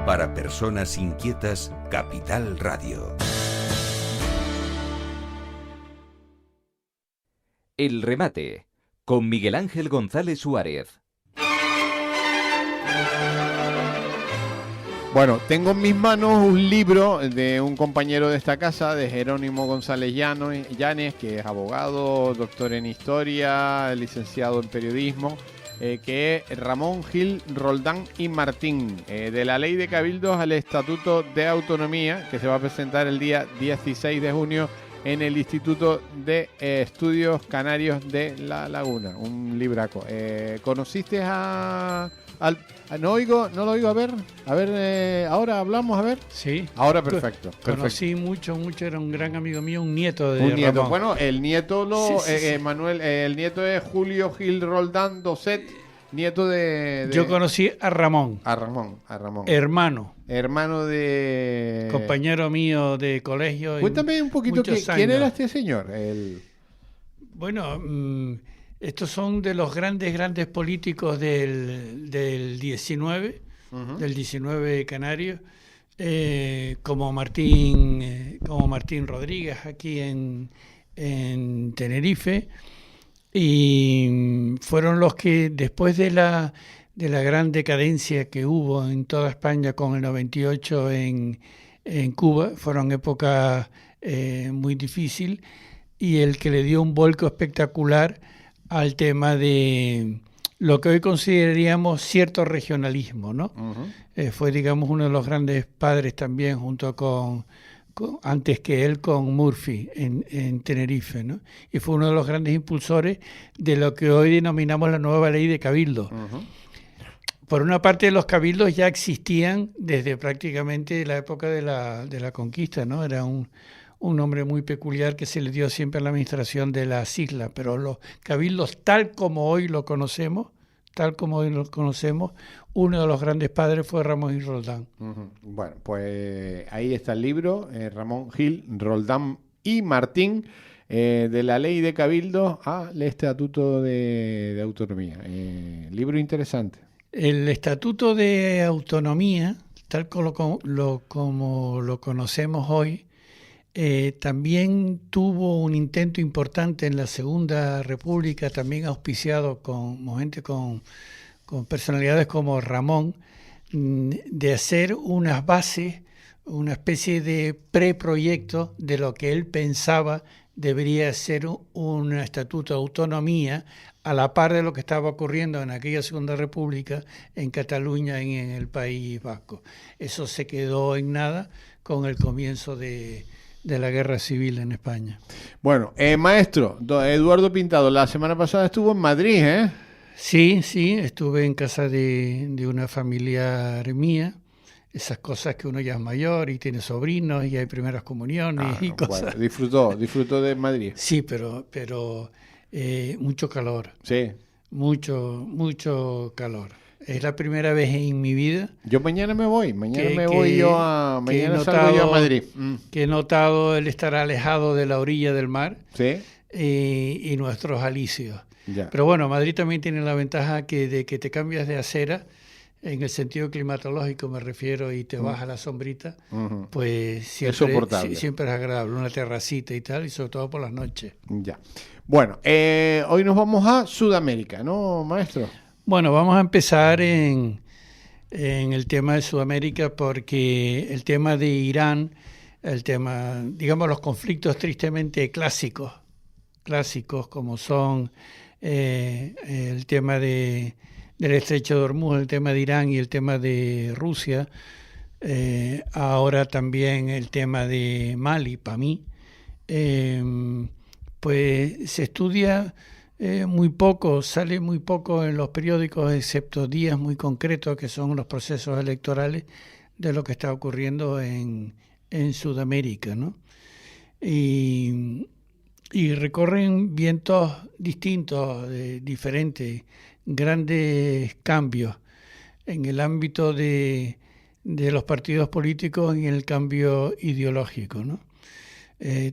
Para personas inquietas, Capital Radio. El remate, con Miguel Ángel González Suárez. Bueno, tengo en mis manos un libro de un compañero de esta casa, de Jerónimo González Llanes, que es abogado, doctor en historia, licenciado en periodismo, que es Ramón Gil Roldán y Martín, de la Ley de Cabildos al Estatuto de Autonomía, que se va a presentar el día 16 de junio en el Instituto de Estudios Canarios de La Laguna. Un libraco. ¿Conociste no lo oigo, a ver, ahora hablamos, a ver. Sí. Ahora perfecto. Conocí mucho, era un gran amigo mío, un nieto de Un nieto. Ramón. Bueno, el nieto Sí. Manuel, el nieto es Julio Gil Roldán Doset, nieto de... Yo conocí a Ramón. A Ramón. Hermano de... compañero mío de colegio. Cuéntame un poquito quién era este señor. Bueno, estos son de los grandes políticos del 19, del 19 canario, como Martín Rodríguez aquí en Tenerife, y fueron los que después de la gran decadencia que hubo en toda España con el 98 en Cuba, fueron épocas muy difíciles, y el que le dio un vuelco espectacular al tema de lo que hoy consideraríamos cierto regionalismo, ¿no? Fue, digamos, uno de los grandes padres también, junto con antes que él, con Murphy en Tenerife, ¿no? Y fue uno de los grandes impulsores de lo que hoy denominamos la nueva ley de cabildo. Por una parte, los cabildos ya existían desde prácticamente la época de la conquista, ¿no? Era un nombre muy peculiar que se le dio siempre a la administración de las islas, pero los cabildos tal como hoy lo conocemos, uno de los grandes padres fue Ramón Gil Roldán. Bueno, pues ahí está el libro, Ramón Gil Roldán y Martín, de la Ley de Cabildos al Estatuto de Autonomía. Libro interesante. El Estatuto de Autonomía, tal como lo conocemos hoy, también tuvo un intento importante en la Segunda República, también auspiciado con personalidades como Ramón, de hacer unas bases, una especie de preproyecto de lo que él pensaba debería ser un estatuto de autonomía, a la par de lo que estaba ocurriendo en aquella Segunda República en Cataluña y en el País Vasco. Eso se quedó en nada con el comienzo de la guerra civil en España. Bueno, maestro, Eduardo Pintado, la semana pasada estuvo en Madrid, ¿eh? Sí, estuve en casa de una familiar mía, esas cosas que uno ya es mayor y tiene sobrinos y hay primeras comuniones y cosas. Bueno, disfrutó de Madrid. Sí, pero mucho calor. Sí. Mucho calor. Es la primera vez en mi vida. Yo mañana me voy. Mañana salgo yo a Madrid. Que he notado el estar alejado de la orilla del mar. Sí. Y nuestros alicios. Ya. Pero bueno, Madrid también tiene la ventaja de que te cambias de acera, en el sentido climatológico me refiero, y te vas a la sombrita, pues siempre es agradable, una terracita y tal, y sobre todo por las noches. Ya. Bueno, hoy nos vamos a Sudamérica, ¿no, maestro? Bueno, vamos a empezar en el tema de Sudamérica, porque el tema de Irán, digamos, los conflictos tristemente clásicos como son el tema del Estrecho de Hormuz, el tema de Irán y el tema de Rusia, ahora también el tema de Mali, para mí, pues se estudia muy poco, sale muy poco en los periódicos, excepto días muy concretos que son los procesos electorales de lo que está ocurriendo en Sudamérica, ¿no? Y recorren vientos distintos, diferentes, grandes cambios en el ámbito de los partidos políticos y en el cambio ideológico, ¿no?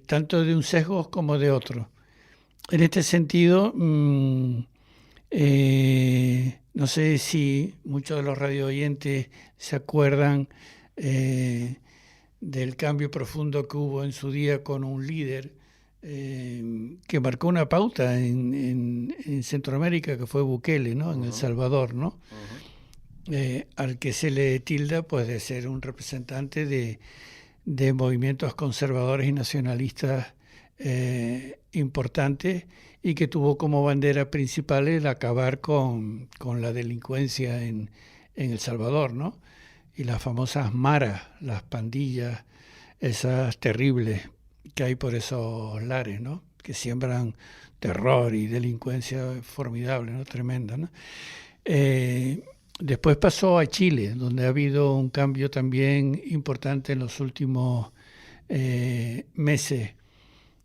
Tanto de un sesgo como de otro. En este sentido, No sé si muchos de los radio oyentes se acuerdan del cambio profundo que hubo en su día con un líder que marcó una pauta en Centroamérica, que fue Bukele, ¿no? En El Salvador, ¿no? Al que se le tilda pues de ser un representante de movimientos conservadores y nacionalistas importantes, y que tuvo como bandera principal el acabar con la delincuencia en El Salvador, ¿no? Y las famosas maras, las pandillas, esas terribles que hay por esos lares, ¿no? Que siembran terror y delincuencia formidable, ¿no? Tremenda, ¿no? Después pasó a Chile, donde ha habido un cambio también importante en los últimos meses,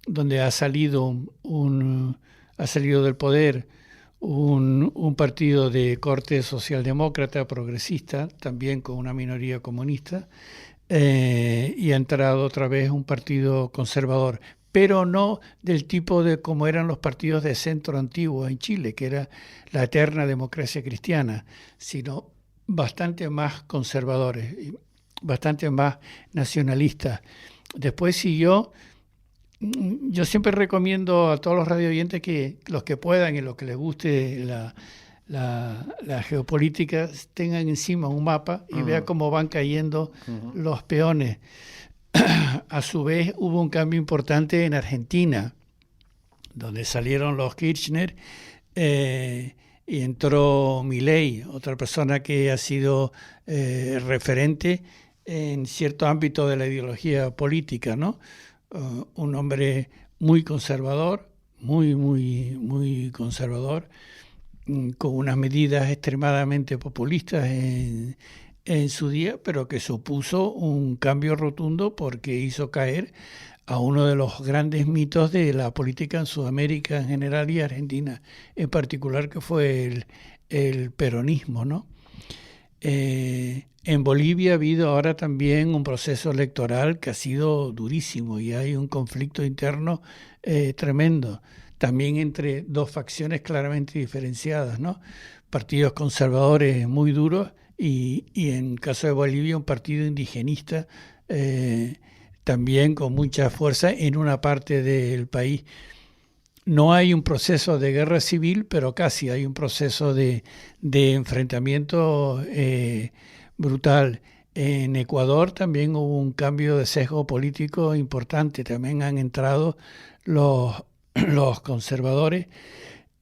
donde ha salido del poder un partido de corte socialdemócrata progresista, también con una minoría comunista, y ha entrado otra vez un partido conservador, pero no del tipo de como eran los partidos de centro antiguos en Chile, que era la eterna democracia cristiana, sino bastante más conservadores, bastante más nacionalistas. Después siguió. Yo siempre recomiendo a todos los radio oyentes que los que puedan y los que les guste la geopolítica tengan encima un mapa y vean cómo van cayendo los peones. A su vez hubo un cambio importante en Argentina, donde salieron los Kirchner y entró Milei, otra persona que ha sido referente en cierto ámbito de la ideología política, ¿no? Un hombre muy conservador, muy conservador, con unas medidas extremadamente populistas en su día, pero que supuso un cambio rotundo porque hizo caer a uno de los grandes mitos de la política en Sudamérica en general y Argentina en particular, que fue el peronismo, ¿no? En Bolivia ha habido ahora también un proceso electoral que ha sido durísimo y hay un conflicto interno tremendo, también entre dos facciones claramente diferenciadas, ¿no? Partidos conservadores muy duros y en caso de Bolivia un partido indigenista también con mucha fuerza en una parte del país. No hay un proceso de guerra civil, pero casi hay un proceso de enfrentamiento brutal. En Ecuador también hubo un cambio de sesgo político importante. También han entrado los conservadores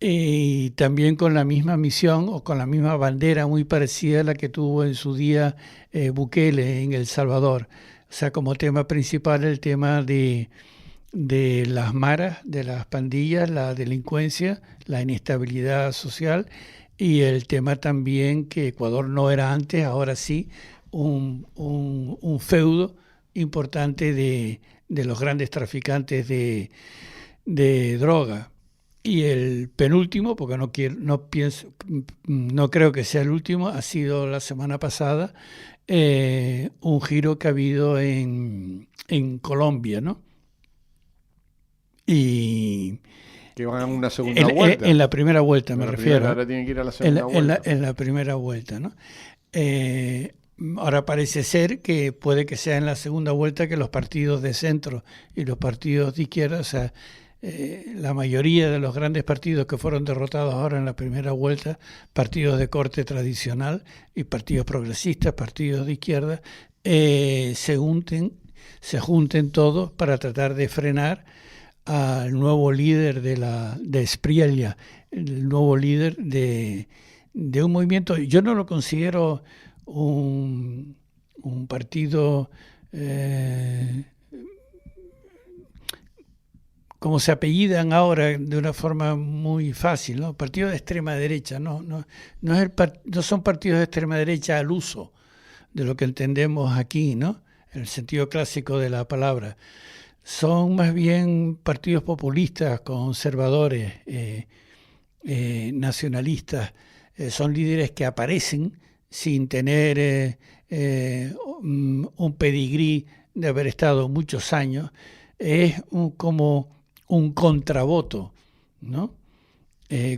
y también con la misma misión o con la misma bandera muy parecida a la que tuvo en su día Bukele en El Salvador. O sea, como tema principal el tema de las maras, de las pandillas, la delincuencia, la inestabilidad social, y el tema también que Ecuador no era antes, ahora sí, un feudo importante de los grandes traficantes de droga. Y el penúltimo, porque no creo que sea el último, ha sido la semana pasada un giro que ha habido en Colombia, ¿no? Y que van a una segunda vuelta. En la primera vuelta me refiero. Ahora tienen que ir a la segunda vuelta. En la primera vuelta, ¿no? Ahora parece ser que puede que sea en la segunda vuelta que los partidos de centro y los partidos de izquierda, o sea, la mayoría de los grandes partidos que fueron derrotados ahora en la primera vuelta, partidos de corte tradicional y partidos progresistas, partidos de izquierda, se junten todos para tratar de frenar al nuevo líder de Spriella, el nuevo líder de un movimiento. Yo no lo considero un partido como se apellidan ahora de una forma muy fácil, ¿no? Partido de extrema derecha, no son partidos de extrema derecha al uso de lo que entendemos aquí, ¿no? En el sentido clásico de la palabra. Son más bien partidos populistas, conservadores, nacionalistas. Son líderes que aparecen sin tener un pedigrí de haber estado muchos años. Es como un contravoto, ¿no?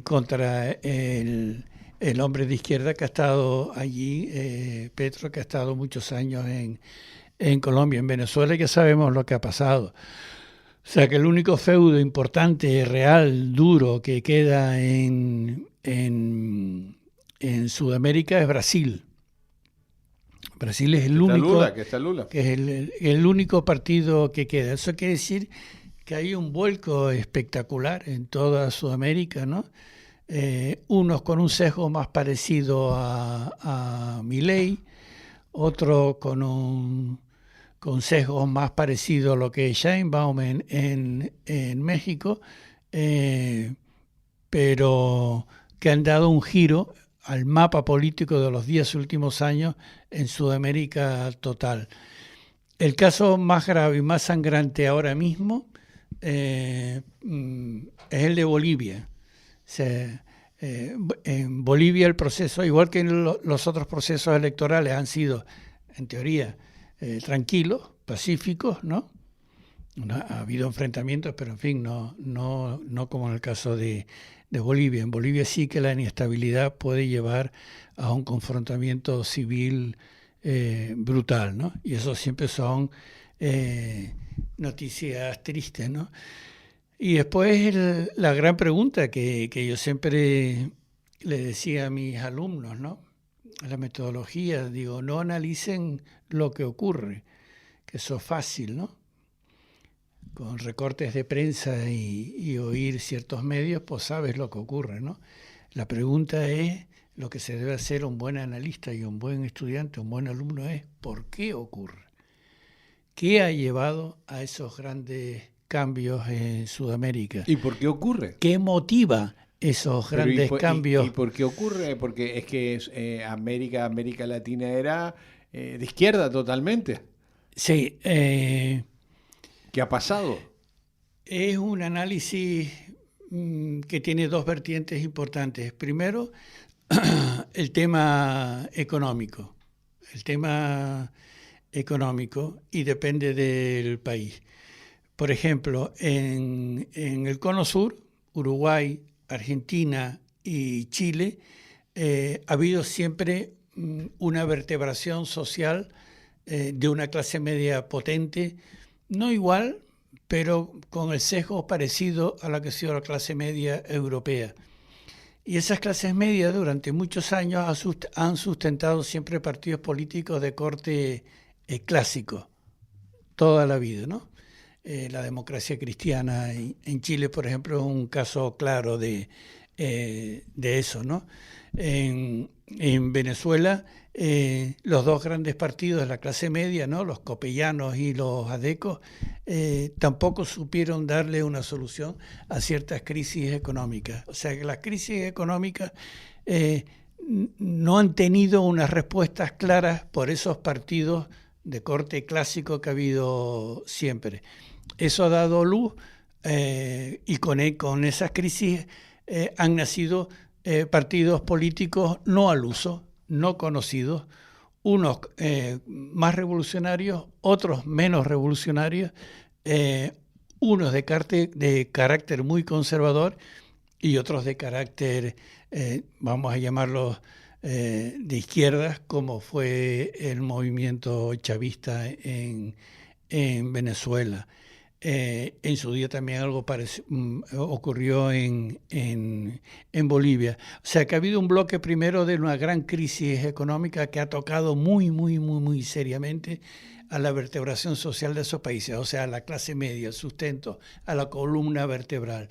Contra el el hombre de izquierda que ha estado allí, Petro, que ha estado muchos años en Colombia. En Venezuela ya sabemos lo que ha pasado. O sea que el único feudo importante, real, duro que queda en Sudamérica es Brasil. Brasil es el único, que es el único partido que queda. Eso quiere decir que hay un vuelco espectacular en toda Sudamérica, ¿no? Unos con un sesgo más parecido a Milei, otro con sesgo más parecido a lo que es Sheinbaum en México, pero que han dado un giro al mapa político de los 10 últimos años en Sudamérica total. El caso más grave y más sangrante ahora mismo es el de Bolivia. O sea, en Bolivia el proceso, igual que en los otros procesos electorales, han sido, en teoría, tranquilos, pacíficos, ¿no? Ha habido enfrentamientos, pero en fin, no como en el caso de Bolivia. En Bolivia sí que la inestabilidad puede llevar a un confrontamiento civil brutal, ¿no? Y eso siempre son noticias tristes, ¿no? Y después la gran pregunta que yo siempre le decía a mis alumnos, ¿no? La metodología, digo, no analicen lo que ocurre, que eso es fácil, ¿no? Con recortes de prensa y oír ciertos medios, pues sabes lo que ocurre, ¿no? La pregunta es, lo que se debe hacer un buen analista y un buen estudiante, un buen alumno es, ¿por qué ocurre? ¿Qué ha llevado a esos grandes cambios en Sudamérica? ¿Y por qué ocurre? ¿Qué motiva esos grandes cambios? ¿Y por qué ocurre? Porque es que América Latina era de izquierda totalmente. Sí. ¿Qué ha pasado? Es un análisis que tiene dos vertientes importantes. Primero, el tema económico. Y depende del país. Por ejemplo, en el Cono Sur, Uruguay, Argentina y Chile, ha habido siempre una vertebración social de una clase media potente, no igual, pero con el sesgo parecido a la que ha sido la clase media europea. Y esas clases medias durante muchos años han sustentado siempre partidos políticos de corte clásico, toda la vida, ¿no? La democracia cristiana en Chile, por ejemplo, es un caso claro de eso, ¿no? En Venezuela, los dos grandes partidos de la clase media, ¿no? Los copellanos y los adecos, tampoco supieron darle una solución a ciertas crisis económicas. O sea que las crisis económicas no han tenido unas respuestas claras por esos partidos de corte clásico que ha habido siempre. Eso ha dado luz y con esas crisis han nacido partidos políticos no al uso, no conocidos, unos más revolucionarios, otros menos revolucionarios, unos de carácter muy conservador y otros de carácter, vamos a llamarlos de izquierdas, como fue el movimiento chavista en Venezuela. En su día también algo ocurrió en Bolivia. O sea que ha habido un bloque primero de una gran crisis económica que ha tocado muy seriamente a la vertebración social de esos países, o sea, a la clase media, el sustento, a la columna vertebral.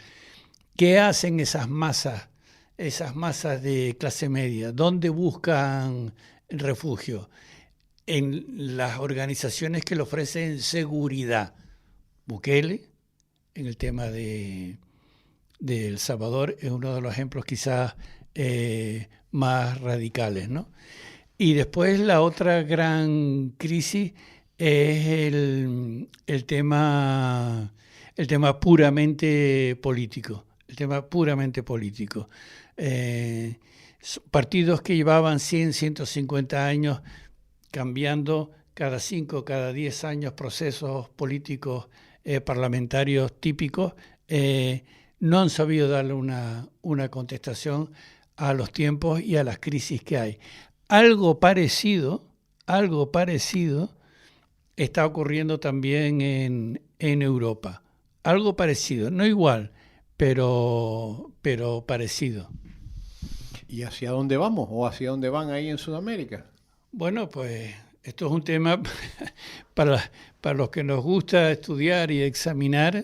¿Qué hacen esas masas de clase media? ¿Dónde buscan refugio? En las organizaciones que le ofrecen seguridad. Bukele, en el tema de El Salvador, es uno de los ejemplos quizás más radicales, ¿no? Y después la otra gran crisis es el tema puramente político. Partidos que llevaban 100, 150 años cambiando cada 5, cada 10 años procesos políticos parlamentarios típicos, no han sabido darle una contestación a los tiempos y a las crisis que hay. Algo parecido está ocurriendo también en Europa. Algo parecido, no igual, pero parecido. ¿Y hacia dónde vamos o hacia dónde van ahí en Sudamérica? Bueno, pues esto es un tema para los que nos gusta estudiar y examinar,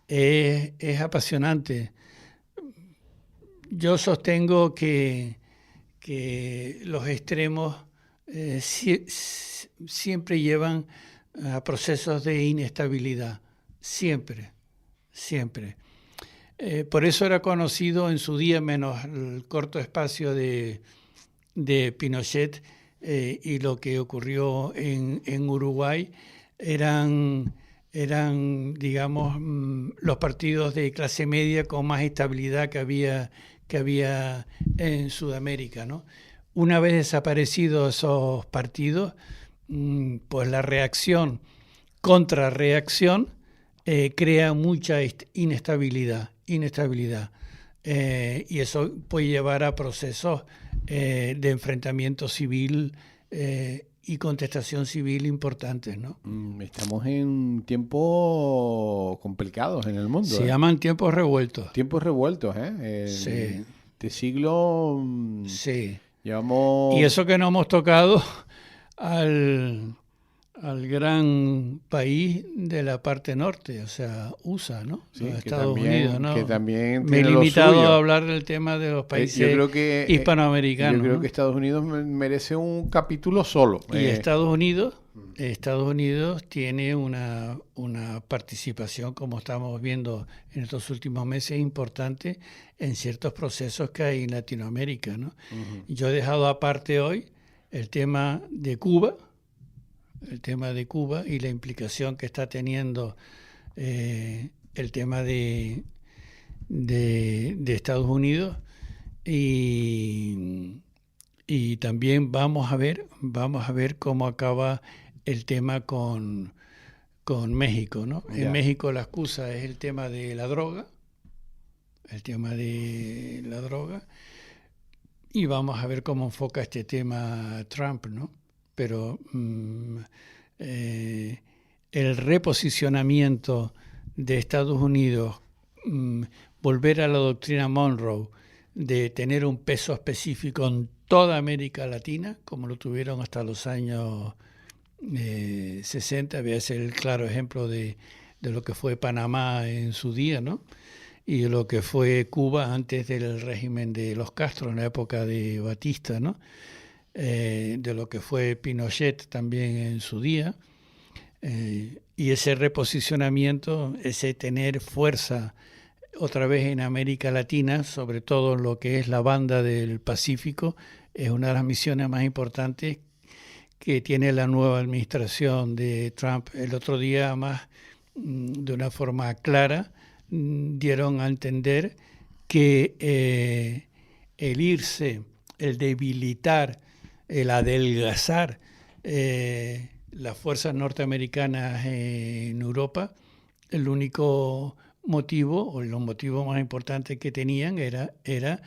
es apasionante. Yo sostengo que los extremos siempre llevan a procesos de inestabilidad, siempre. Por eso era conocido en su día, menos el corto espacio de Pinochet y lo que ocurrió en Uruguay, eran, digamos, los partidos de clase media con más estabilidad que había en Sudamérica, ¿no? Una vez desaparecidos esos partidos, pues la reacción, contrarreacción, crea mucha inestabilidad. Y eso puede llevar a procesos de enfrentamiento civil y contestación civil importantes, ¿no? Estamos en tiempos complicados en el mundo. Se llaman tiempos revueltos. Tiempos revueltos, ¿eh? Sí. Este siglo Sí. llevamos... Y eso que no hemos tocado al gran país de la parte norte, o sea, USA, ¿no? Sí, Los que Estados también, Unidos, ¿no? que también Me he tiene lo limitado suyo. a hablar del tema de los países Yo creo que, hispanoamericanos. Yo creo ¿no? que Estados Unidos merece un capítulo solo. Y Estados Unidos tiene una participación, como estamos viendo en estos últimos meses, importante en ciertos procesos que hay en Latinoamérica, ¿no? Uh-huh. Yo he dejado aparte hoy el tema de Cuba y la implicación que está teniendo el tema de Estados Unidos y también vamos a ver cómo acaba el tema con México, ¿no? Ya. En México la excusa es el tema de la droga, y vamos a ver cómo enfoca este tema Trump, ¿no? Pero el reposicionamiento de Estados Unidos, volver a la doctrina Monroe de tener un peso específico en toda América Latina, como lo tuvieron hasta los años 60, voy a ser el claro ejemplo de lo que fue Panamá en su día, ¿no? Y de lo que fue Cuba antes del régimen de los Castro, en la época de Batista, ¿no? De lo que fue Pinochet también en su día, y ese reposicionamiento, ese tener fuerza otra vez en América Latina, sobre todo en lo que es la banda del Pacífico, es una de las misiones más importantes que tiene la nueva administración de Trump. El otro día, además, de una forma clara, dieron a entender que el debilitar, el adelgazar las fuerzas norteamericanas en Europa, el único motivo, o los motivos más importantes que tenían era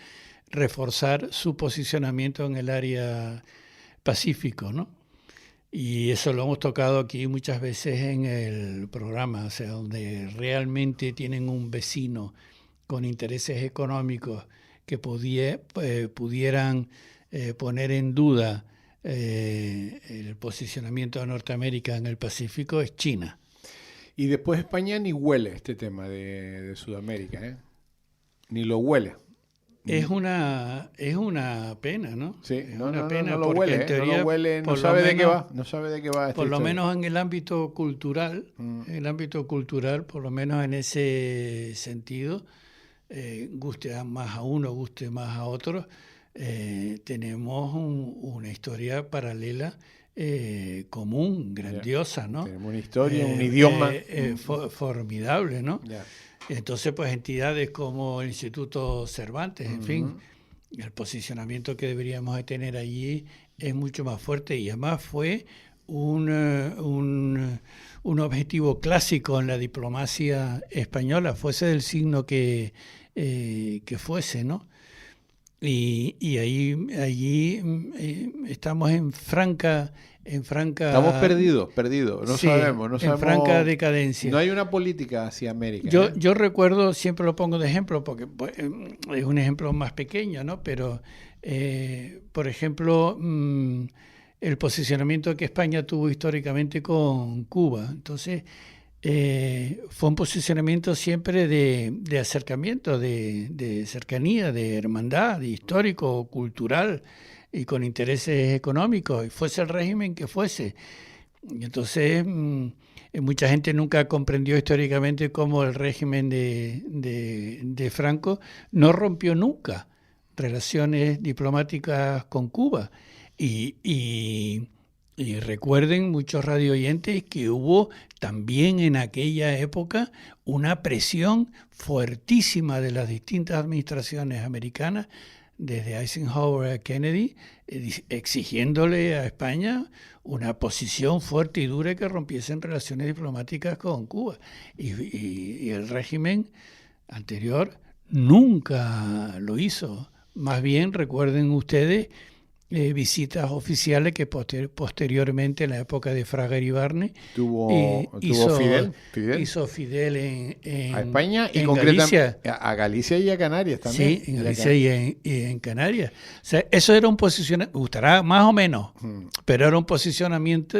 reforzar su posicionamiento en el área Pacífico, ¿no? Y eso lo hemos tocado aquí muchas veces en el programa, o sea, donde realmente tienen un vecino con intereses económicos que pudieran poner en duda el posicionamiento de Norteamérica en el Pacífico, es China. Y después España ni huele este tema de Sudamérica, ¿eh? Ni lo huele. Es una pena, ¿no? Sí, es no una pena lo porque huele, en teoría, no lo huele, no por sabe lo de qué menos- va, no sabe de qué va esta Por lo historia. menos en el ámbito cultural, por lo menos en ese sentido, guste más a uno, guste más a otro, tenemos una historia paralela común, grandiosa, ¿no? Tenemos una historia, un idioma. Formidable, ¿no? Ya. Entonces, pues entidades como el Instituto Cervantes, en fin, el posicionamiento que deberíamos de tener allí es mucho más fuerte y además fue un objetivo clásico en la diplomacia española, fuese del signo que fuese, ¿no? Y allí estamos en franca... Estamos perdidos, no sí, sabemos. En franca decadencia. No hay una política hacia América. Yo recuerdo, siempre lo pongo de ejemplo, porque pues, es un ejemplo más pequeño, ¿no? Pero, por ejemplo, el posicionamiento que España tuvo históricamente con Cuba. Entonces, fue un posicionamiento siempre de acercamiento, de cercanía, de hermandad, de histórico, cultural, y con intereses económicos, y fuese el régimen que fuese. Y entonces, mucha gente nunca comprendió históricamente cómo el régimen de Franco no rompió nunca relaciones diplomáticas con Cuba. Y recuerden muchos radio oyentes que hubo también en aquella época una presión fuertísima de las distintas administraciones americanas, desde Eisenhower a Kennedy, exigiéndole a España una posición fuerte y dura que rompiesen relaciones diplomáticas con Cuba. Y el régimen anterior nunca lo hizo. Más bien, recuerden ustedes, visitas oficiales que posteriormente, en la época de Fraga Iribarne, hizo Fidel a España y concretamente a Galicia y a Canarias también. Sí, en Galicia y en Canarias. O sea, eso era un posicionamiento, gustará más o menos, pero era un posicionamiento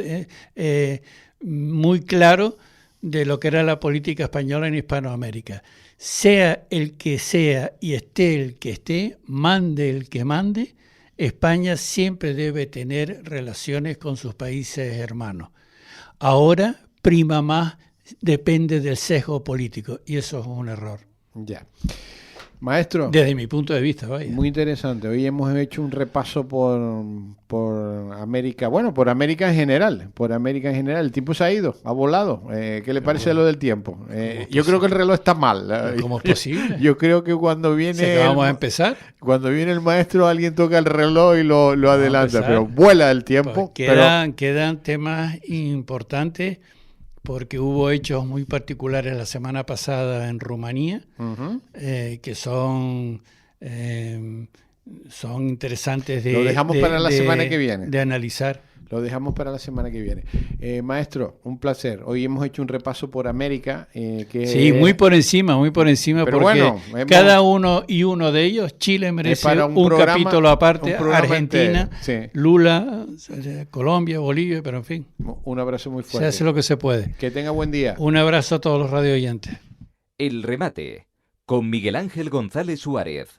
muy claro de lo que era la política española en Hispanoamérica. Sea el que sea y esté el que esté, mande el que mande, España siempre debe tener relaciones con sus países hermanos. Ahora prima más, depende del sesgo político, y eso es un error. Ya. Maestro. Desde mi punto de vista, vaya. Muy interesante. Hoy hemos hecho un repaso por América, bueno, por América en general. El tiempo se ha ido, ha volado. ¿Qué le parece lo del tiempo? Yo creo que el reloj está mal. ¿Cómo es posible? Yo creo que cuando viene... vamos a empezar. Cuando viene el maestro, alguien toca el reloj y lo adelanta, pero vuela el tiempo. Pues quedan temas importantes, porque hubo hechos muy particulares la semana pasada en Rumanía, que son interesantes Lo dejamos para la semana que viene. De analizar. Lo dejamos para la semana que viene. Maestro, un placer. Hoy hemos hecho un repaso por América. Sí, muy por encima, pero porque bueno, cada uno de ellos, Chile merece un capítulo aparte, Argentina, sí. Lula, Colombia, Bolivia, pero en fin. Un abrazo muy fuerte. Se hace lo que se puede. Que tenga buen día. Un abrazo a todos los radio oyentes. El remate, con Miguel Ángel González Suárez.